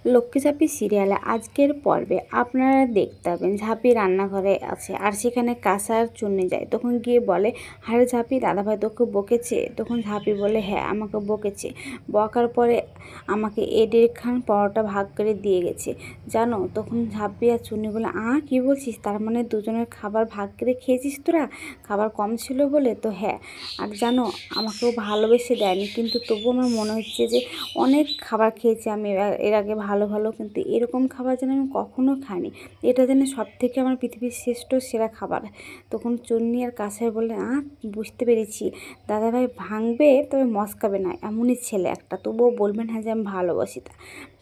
লক্ষ্মী ঝাঁপি সিরিয়ালে আজকের পর্বে আপনারা দেখতে পাবেন ঝাঁপি রান্নাঘরে আছে আর সেখানে কাঁসার চুন্নি যায়। তখন গিয়ে বলে, আরে ঝাঁপি, দাদাভাই তোকে বকেছে? তখন ঝাঁপি বলে, হ্যাঁ আমাকে বকেছে। বকার পরে আমাকে 1.5 পরোটা ভাগ করে দিয়ে গেছে জানো। তখন ঝাঁপি আর চুন্নি বলে, কী বলছিস? তার মানে দুজনের খাবার ভাগ করে খেয়েছিস তোরা? খাবার কম ছিল বলে? তো হ্যাঁ, আর জানো আমাকেও ভালোবেসে দেয়নি, কিন্তু তবুও আমার মনে হচ্ছে যে অনেক খাবার খেয়েছি আমি এর আগে ভালো ভালো, কিন্তু এরকম খাবার যেন আমি কখনো খাইনি। এটা যেন সব থেকে আমার পৃথিবীর শ্রেষ্ঠ সেরা খাবার। তখন চুন্নি আর কাছের বলে, বুঝতে পেরেছি, দাদাভাই ভাঙবে তবে মস্কাবে না, এমনই ছেলে একটা, তবুও বলবেন হ্যাঁ যে আমি ভালোবাসি তা।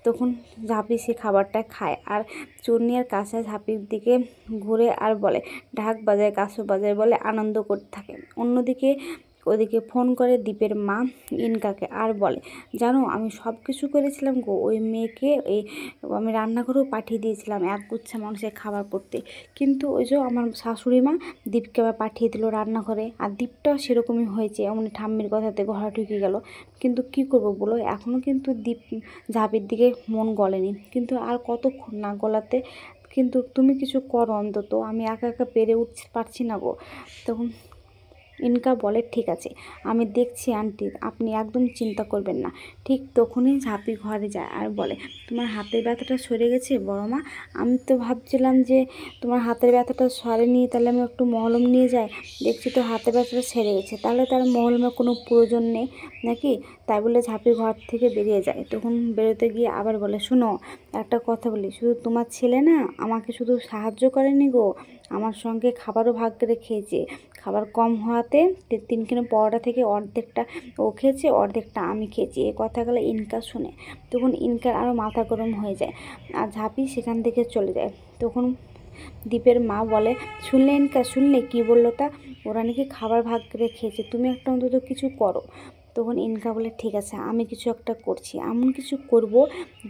তখন ঝাঁপি সে খাবারটা খায় আর চুন্নি আর কাঁসা ঝাঁপির দিকে ঘুরে আর বলে, ঢাক বাজায় কাঁসু বাজায় বলে আনন্দ করতে থাকে। অন্যদিকে ওদিকে ফোন করে দীপের মা ইনকাকে আর বলে, জানো আমি সব কিছু করেছিলাম গো, ওই মেয়েকে আমি রান্নাঘরেও পাঠিয়ে দিয়েছিলাম একগুচ্ছা মানুষের খাবার করতে, কিন্তু ওই যে আমার শাশুড়ি মা দীপকে আবার পাঠিয়ে দিল রান্নাঘরে, আর দীপটাও সেরকমই হয়েছে, এমনি ঠাম্মির কথাতে ঘরে ঢুকে গেল। কিন্তু কি করব বলো, এখনও কিন্তু দীপ ঝাঁপির দিকে মন গলেনি, কিন্তু আর কতক্ষণ না গলাতে, কিন্তু তুমি কিছু করো অন্তত, আমি একা একা পেরে উঠতে পারছি না গো। তখন ইনকা বলে, ঠিক আছে আমি দেখছি আন্টি, আপনি একদম চিন্তা করবেন না। ঠিক তখনই ঝাঁপি ঘরে যায় আর বলে, তোমার হাতের ব্যথাটা সরে গেছে বড় মা? আমি তো ভাবছিলাম যে তোমার হাতের ব্যথাটা সরেনি, তাহলে আমি একটু মলম নিয়ে যাই, দেখছি তো হাতের ব্যথাটা সেরে গেছে, তাহলে তার মলমের কোনো প্রয়োজন নেই নাকি? তাই বলে ঝাঁপি ঘর থেকে বেরিয়ে যায়। তখন বেরোতে গিয়ে আবার বলে, শোনো একটা কথা বলি, শুধু তোমার ছেলে না আমাকে শুধু সাহায্য করেনি গো, আমার সঙ্গে খাবারও ভাগ করে খেয়েছে। খাবার কম হওয়াতে 3 পরোটা থেকে অর্ধেকটা ও খেয়েছে, অর্ধেকটা আমি খেয়েছি। এই কথাগুলো ইনকা শুনে তখন ইনকার আরও মাথা গরম হয়ে যায় আর ঝাঁপি সেখান থেকে চলে যায়। তখন দীপের মা বলে, শুনলে ইনকা, শুনলে কি বললো তা? ওরা নাকি খাবার ভাগ করে খেয়েছে, তুমি একটা অন্তত কিছু করো। তখন ইনকা বলে, ঠিক আছে আমি কিছু একটা করছি, এমন কিছু করব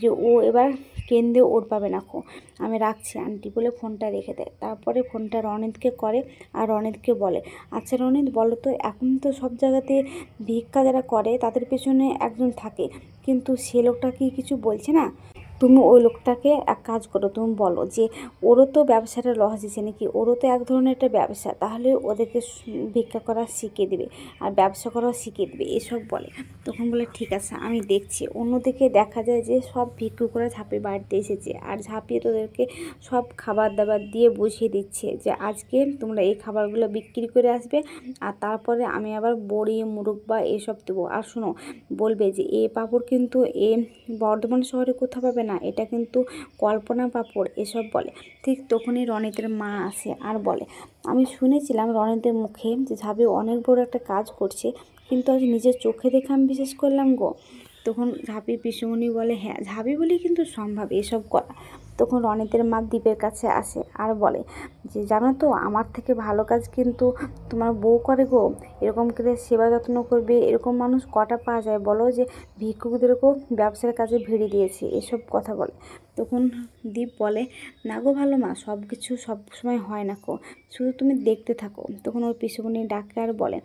যে ও এবার কেন্দ্রে ওর পাবে না খো। আমি রাখছি আন্টি বলে ফোনটা রেখে দেয়। তারপরে ফোনটা রনিতকে করে আর রনিতকে বলে, আচ্ছা রনিত বলো তো, এখন তো সব জায়গাতে ভিক্ষা যারা করে তাদের পেছনে একজন থাকে, কিন্তু সে লোকটা কি কিছু বলছে না? তুমি ওই লোকটাকে এক কাজ করো, তুমি বলো যে ওরও তো ব্যবসাটা লস দিচ্ছে নাকি, ওরও তো এক ধরনের একটা ব্যবসা, তাহলে ওদেরকে ভিক্ষা করা শিখিয়ে দেবে আর ব্যবসা করাও শিখিয়ে দেবে, এসব বলে। তখন বলে, ঠিক আছে আমি দেখছি। অন্যদিকে দেখা যায় যে সব ভিক্ষুকরা ঝাঁপির বাড়িতে এসেছে আর ঝাঁপিয়ে তোদেরকে সব খাবার দাবার দিয়ে বুঝিয়ে দিচ্ছে যে আজকে তোমরা এই খাবারগুলো বিক্রি করে আসবে, আর তারপরে আমি আবার বড়ি মুরব্বা এসব দেবো। আর শোনো, বলবে যে এ পাঁপড় কিন্তু বর্ধমান শহরে কোথাও পাবে না, এটা কিন্তু কল্পনা পাঁপড়, এসব বলে। ঠিক তখনই রনিতের মা আসে আর বলে, আমি শুনেছিলাম রনিতের মুখে যে ঝাঁপি অনেক বড় একটা কাজ করছে, কিন্তু আজ নিজের চোখে দেখে আমি বিশ্বাস করলাম গো। তখন ঝাঁপির পিসুমণি বলে, হ্যাঁ ঝাঁপি বলেই কিন্তু সম্ভব এসব করা। তখন রনিতের মা দীপের কাছে আসে আর বলে যে, জানো তো আমার থেকে ভালো কাজ কিন্তু তোমার বউ করে গো, এরকম করে সেবা যত্ন করবে এরকম মানুষ কটা পাওয়া যায় বলো, যে ভিক্ষুকদেরকেও ব্যবসার কাজে ভিড়ে দিয়েছে, এসব কথা বলে। তখন দীপ বলে, না গো ভালো মা, সব কিছু সব সময় হয় না গো, শুধু তুমি দেখতে থাকো। তখন ওর পিসুমণি ডাকে আর বলে,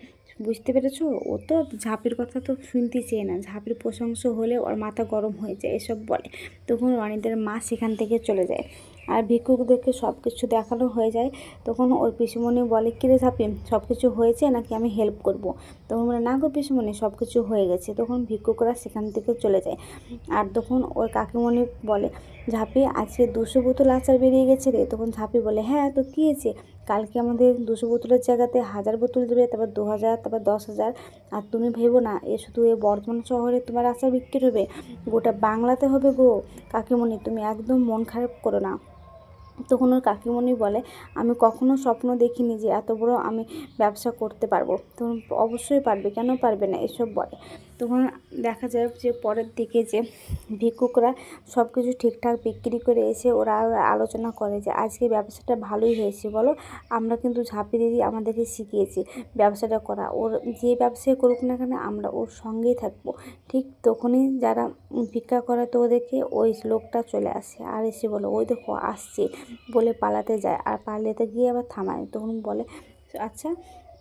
বুঝতে পেরেছো, ও তো ঝাঁপির কথা তো শুনতে চেয়ে না, ঝাঁপির প্রশংসা হলে ওর মাথা গরম হয়ে যায়, এসব বলে। তখন রনিতের মা সেখান থেকে চলে যায় আর ভিক্ষুকদেরকে সব কিছু দেখানো হয়ে যায়। তখন ওর পিসুমণি বলে, কিরে ঝাঁপি, সব কিছু হয়েছে নাকি আমি হেল্প করব? তখন বলে, না গো পিসুমণি সব কিছু হয়ে গেছে। তখন ভিক্ষুকরা সেখান থেকে চলে যায় আর তখন ওর কাকিমণি বলে, ঝাঁপি আজকে 200 বোতল আচার বেরিয়ে গেছে রে। তখন ঝাঁপি বলে, হ্যাঁ তো কী হয়েছে, কালকে আমাদের 200 বোতলের জায়গাতে 1000 বোতল দেবে, তারপর 2000, তারপর 10,000। আর তুমি ভেবো না শুধু এ বর্ধমান শহরে তোমার আচার বিক্রি হবে, গোটা বাংলাতে হবে গো কাকিমণি, তুমি একদম মন খারাপ করো না। তখন ওর কাকিমণি বলে, আমি কখনো স্বপ্ন দেখিনি যে এত বড় আমি ব্যবসা করতে পারবো। তখন অবশ্যই পারবে, কেন পারবে না, এসব বলে। তখন দেখা যায় যে পরের দিকে যে ভিক্ষুকরা সব কিছু ঠিকঠাক বিক্রি করে এসে ওরা আলোচনা করে যে আজকে ব্যবসাটা ভালোই হয়েছে বলো, আমরা কিন্তু ঝাঁপি দিদি আমাদেরকে শিখিয়েছি ব্যবসাটা করা, ওর যে ব্যবসায় করুক না কেন আমরা ওর সঙ্গেই থাকবো। ঠিক তখনই যারা ভিক্ষা করাতো ওদেরকে ওই লোকটা চলে আসে আর এসে বলে, ওই দেখো আসছে, বলে পালাতে যায় আর পালাতে গিয়ে আবার থামায়। তখন বলে, আচ্ছা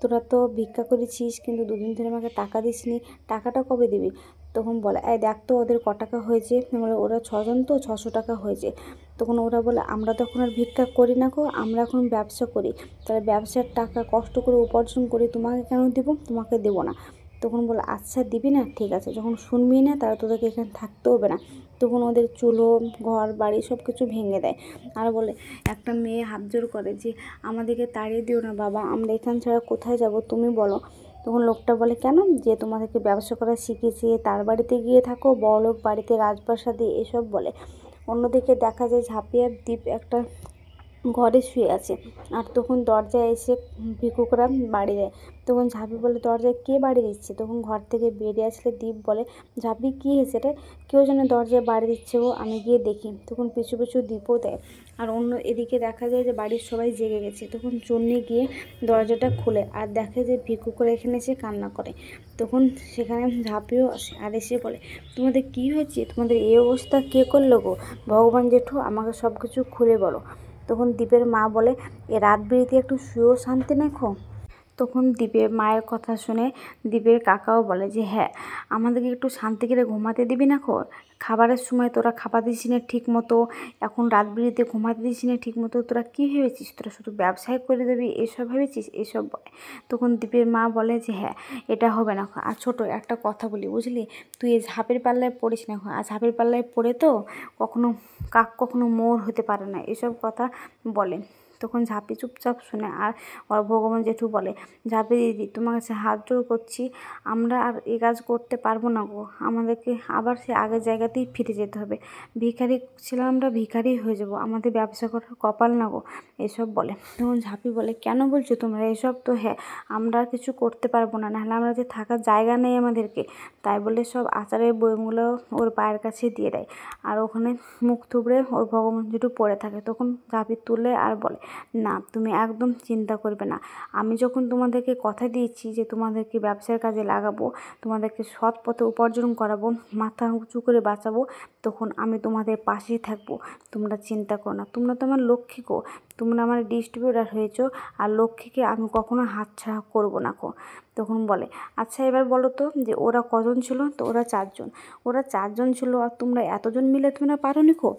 তোরা তো ভিক্ষা করেছিস কিন্তু 2 দিন ধরে আমাকে টাকা দিসনি, টাকাটা কবে দিবি? তখন বলে এই দেখ তো ওদের ক টাকা হয়েছে, বলে ওরা 6 জন তো 600 টাকা হয়েছে। তখন ওরা বলে আমরা তো এখন আর ভিক্ষা করি না গো, আমরা এখন ব্যবসা করি, তাহলে ব্যবসার টাকা কষ্ট করে উপার্জন করি, তোমাকে কেন দিব, তোমাকে দেবো না। তখন বলে আচ্ছা দিবি না, ঠিক আছে, যখন শুনবি না তাহলে তোদেরকে এখানে থাকতে হবে না। তখন ওদের চুলো ঘর বাড়ি সব কিছু ভেঙে দেয়। আর বলে একটা মেয়ে হাত জোর করে যে আমাদেরকে তাড়িয়ে দিও না বাবা, আমরা এখান ছাড়া কোথায় যাব তুমি বলো। তখন লোকটা বলে কেন, যে তোমাদেরকে ব্যবসা করা শিখেছে তার বাড়িতে গিয়ে থাকো, বড়লোক বাড়িতে রাজপ্রাসাদে, এসব বলে। অন্যদিকে দেখা যায় ঝাঁপি আর দ্বীপ একটা ঘরে শুয়ে আছে। আর তখন দরজায় এসে ভিক্ষুকরা বাড়ি দেয়। তখন ঝাঁপি বলে দরজায় কে বাড়ি দিচ্ছে। তখন ঘর থেকে বেরিয়ে আসলে দ্বীপ বলে ঝাঁপি কী হয়েছে রে, কেউ যেন দরজায় বাড়ি দিচ্ছে গো, আমি গিয়ে দেখি। তখন পিছু পিছু দ্বীপও দেয়। আর অন্য এদিকে দেখা যায় যে বাড়ির সবাই জেগে গেছে। তখন চুন্নি গিয়ে দরজাটা খুলে আর দেখে যে ভিক্ষুকরা এখানে এসে কান্না করে। তখন সেখানে ঝাঁপিও আসে আর এসে বলে তোমাদের কী হয়েছে, তোমাদের এই অবস্থা কে করলো গো, ভগবান জেঠু আমাকে সব কিছু খুলে বলো। তখন দ্বীপের মা বলে এ রাত বিরেতে একটু শুয়েও শান্তি নেখো। তখন দ্বীপের মায়ের কথা শুনে দ্বীপের কাকাও বলে যে হ্যাঁ, আমাদেরকে একটু শান্তি করে ঘুমাতে দিবি না খো, খাবারের সময় তোরা খাবার দিস না ঠিক মতো, এখন রাত বিরেতে ঘুমাতে দিস না ঠিক মতো, তোরা কী ভেবেছিস, তোরা শুধু ব্যবসায় করে দেবি এসব ভেবেছিস, এসব বলে। তখন দ্বীপের মা বলে যে হ্যাঁ এটা হবে না। আর ছোটো একটা কথা বলি বুঝলি, তুই এই ঝাঁপের পাল্লায় পড়িস না, আর ঝাঁপের পাল্লায় পড়ে তো কখনো কাক কখনো মোর হতে পারে না, এসব কথা বলে। তখন ঝাঁপি চুপচাপ শুনে। আর ওর ভগবান জেঠু বলে ঝাঁপি দিদি তোমার কাছে হাত জোর করছি, আমরা আর এই কাজ করতে পারবো না গো, আমাদেরকে আবার সে আগের জায়গাতেই ফিরে যেতে হবে, ভিখারি ছিলাম আমরা ভিখারি হয়ে যাব, আমাদের ব্যবসা করার কপাল না গো, এসব বলে। তখন ঝাঁপি বলে কেন বলছো তোমরা এসব, তো হ্যাঁ আমরা আর কিছু করতে পারবো না, নাহলে আমরা যে থাকার জায়গা নেই আমাদেরকে, তাই বলে সব আচারের বইগুলো ওর পায়ের কাছে দিয়ে দেয়। আর ওখানে মুখ থুবড়ে ওর ভগবান জেঠু পড়ে থাকে। তখন ঝাঁপি তুলে আর বলে না তুমি একদম চিন্তা করবে না, আমি যখন তোমাদেরকে কথা দিয়েছি যে তোমাদেরকে ব্যবসার কাজে লাগাবো, তোমাদেরকে সৎ পথে উপার্জন করাবো, মাথা উঁচু করে বাঁচাবো, তখন আমি তোমাদের পাশেই থাকবো, তোমরা চিন্তা করো না, তোমরা তো আমার লক্ষ্মী গো, তোমরা আমার ডিস্ট্রিবিউটার হয়েছো, আর লক্ষ্মীকে আমি কখনো হাতছাড়া করবো না গো। তখন বলে আচ্ছা এবার বলো তো যে ওরা কজন ছিল, তো ওরা 4 জন। ওরা 4 জন ছিল আর তোমরা এতজন মিলে তোমরা পারো নি গো।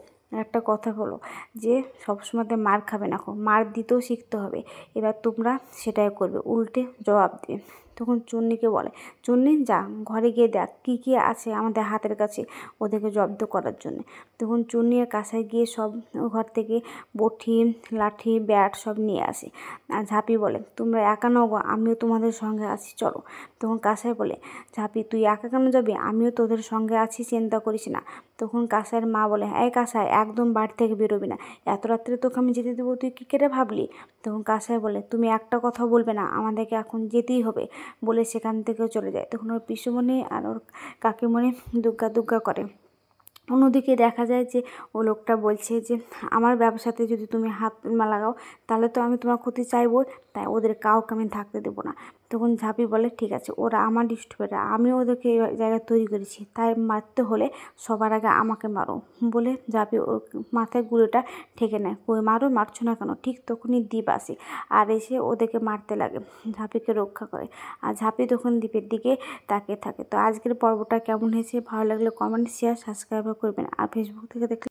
একটা কথা হলো যে সবসময়তে মার খাবে না, মার দিতেও শিখতে হবে, এবার তোমরা সেটাই করবে, উল্টে জবাব দেবে। তখন চুন্নিকে বলে চুন্নি যা ঘরে গিয়ে দেখ কী কী আছে আমাদের হাতের কাছে ওদেরকে জব্দ করার জন্য। তখন চুন্নি আর কাঁসাই গিয়ে সব ঘর থেকে বটি লাঠি ব্যাট সব নিয়ে আসে। আর ঝাঁপি বলে তোমরা একা নও গো, আমিও তোমাদের সঙ্গে আছি চলো। তখন কাঁসাই বলে ঝাঁপি তুই একা কেন যাবি, আমিও তোদের সঙ্গে আছি, চিন্তা করিস না। তখন কাঁসাইয়ের মা বলে এই কাঁসাই একদম বাড়ি থেকে বেরোবি না, এত রাত্রে তোকে আমি যেতে দেবো তুই কী করে ভাবলি। তখন কাঁসাই বলে তুমি একটা কথা বলবে না, আমাদেরকে এখন যেতেই হবে, বলে সেখান থেকেও চলে যায়। তখন ওর পিসুমণি আর ওর কাকিমণি দুগ্গা দুগ্গা করে। অন্যদিকে দেখা যায় যে ও লোকটা বলছে যে আমার ব্যবসাতে যদি তুমি হাত না লাগাও তাহলে তো আমি তোমার ক্ষতি চাইবো, তাই ওদের কাউকে আমি থাকতে দেবো না। তখন ঝাঁপি বলে ঠিক আছে ওরা আমার ডিস্ট্রিবিউটার, আমি ওদেরকে এই জায়গায় তৈরি করেছি, তাই মারতে হলে সবার আগে আমাকে মারো, বলে ঝাঁপি ওর মাথায় গুলিটা ঠেকে নেয়। কই মারো, মারছো না কেন। ঠিক তখনই দ্বীপ আসে আর এসে ওদেরকে মারতে লাগে, ঝাঁপিকে রক্ষা করে। আর ঝাঁপি তখন দ্বীপের দিকে তাকিয়ে থাকে। তো আজকের পর্বটা কেমন হয়েছে, ভালো লাগলে কমেন্ট শেয়ার সাবস্ক্রাইব করবেন। আর ফেসবুক থেকে দেখলে